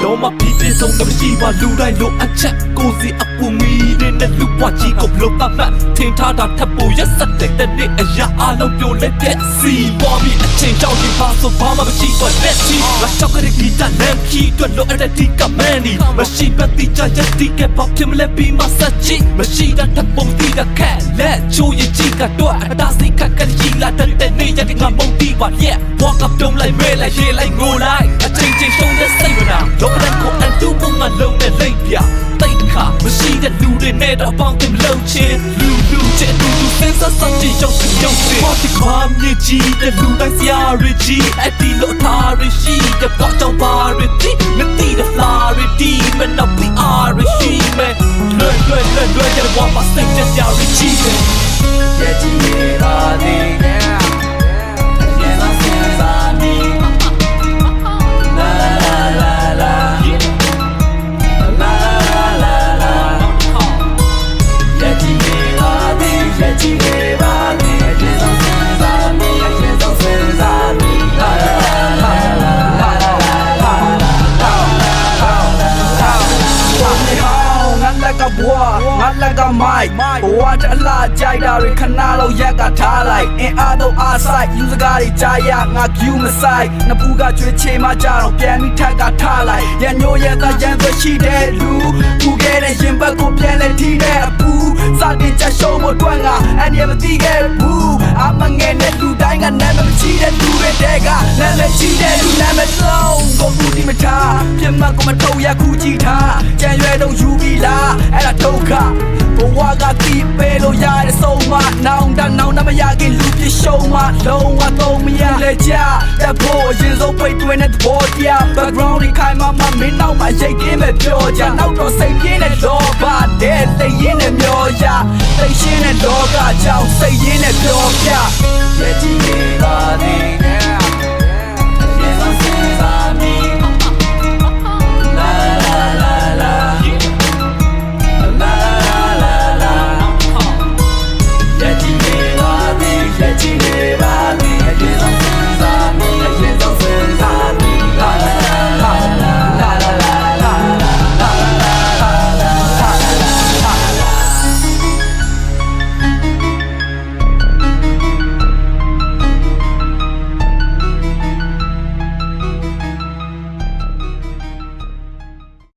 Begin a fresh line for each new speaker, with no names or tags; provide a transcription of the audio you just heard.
တော့မှပြီးပြည့်စုံတော့ရှိပါလူတိုင်းလိုအပ်ချက်ကိုစီအပူမီနဲ့လူပွားကြီးကိုဘလို့တတ်မှတ်ထင်ထားတာထပ်ဖို့ရက်ဆက်တဲ့နေ့အရာအလုံးပြိုလက်ပြက်စီပေါ်ပြီးအချိန်ကြောင့်ဒီပါဆိုဘာမှမရှိတော့လက်ချီလာချောက်ကတဲ့ဂီတလမ်းခီတွက်လို့အဲ့ဒီကမန်ဒီမရှိပတ်တိချချက်တိကပဖြစ်မလဲပြီးမဆက်ချီမရှိတာထပ်ပုံတီးတာခက်လက်ချိုးရင်ကြီးကတော့အတားစိတ်ခက်ကကြီးလာတဲ့နေ့ရတဲ့ငါမုန်တီးပါ yeah walk up don't like me like yeah like go like အချိန်ချင်းရှုံးတဲ့စိတ်မနာတော့တဲ့ကိုအတူပုံမှန်လုံးနဲ့လိပ်ပြတိတ်ခါမရှိတဲ့လူတွေနဲ့တော့ပေါင်းတင်လုံးချင်းလူချစ်လူစင်စစချီရောက်စီရောက်စီဘာတိမာမြည်ကြီးတဲ့လူတိုင်းစရာရကြီးအတီလို့ထားရရှိတဲ့ပေါ့တော့ပါရတီမတီတဲ့ flower တီမနောက်ပြီး R ရှိမယ်လွယ်ကြတဲ့ဘာမှစိတ်ကြရကြီးပဲရဲ့ကြီးပါသေးငါလက်ကမိုက်ဘဝတအလားကြိုက်တာတွေခဏလောက်ရက်ကထားလိုက်အင်းအားတော့အားဆိုင်လူစကားတွေကြားရငါကျူးမဆိုင်နှစ်ဖူးကကျွေးချေမှကြတော့ပြန်ပြီးထက်ကထားလိုက်ရန်ညိုရဲ့သားရန်သွရှိတဲ့လူပူခဲ့တဲ့ရင်ဘတ်ကိုပြန်လဲထိတဲ့အပူစတင်ချက်ရှုံးဖို့အတွက်ငါအန်ရမသိခဲ့ဘူးအမငယ်နဲ့လူတိုင်းကနာမည်မရှိတဲ့လူတွေတဲကနာမည်ရှိတဲ့လူနာမည်လုံးကိုဘူးဒီမထားပြမကိုမထုတ်ရခုကြည့်ထားကြံရွယ်တော့ယူပြီးလားအဲ့ဒါဒုက္ခဘဝကတီးပေးလို့ရတဲ့ဆုံးမနောင်တမရခင်လူပြရှုံးမလုံးဝတော့မရလေကြတဲ့ဖို့အရင်ဆုံးပိတ်တွင်တဲ့ဘောတရား background တွေခိုင်မာမမင်းနောက်မှာရိတ်ကင်းမဲ့ပြောကြနောက်တော့စိတ်ပြင်းတဲ့လောဘတဲ့သိရင်နဲ့မျောကြသိရှင်းတဲ့လောကကြောင့်စိတ်ရင်းနဲ့ပြောပြရဲ့ကြီးပါသေး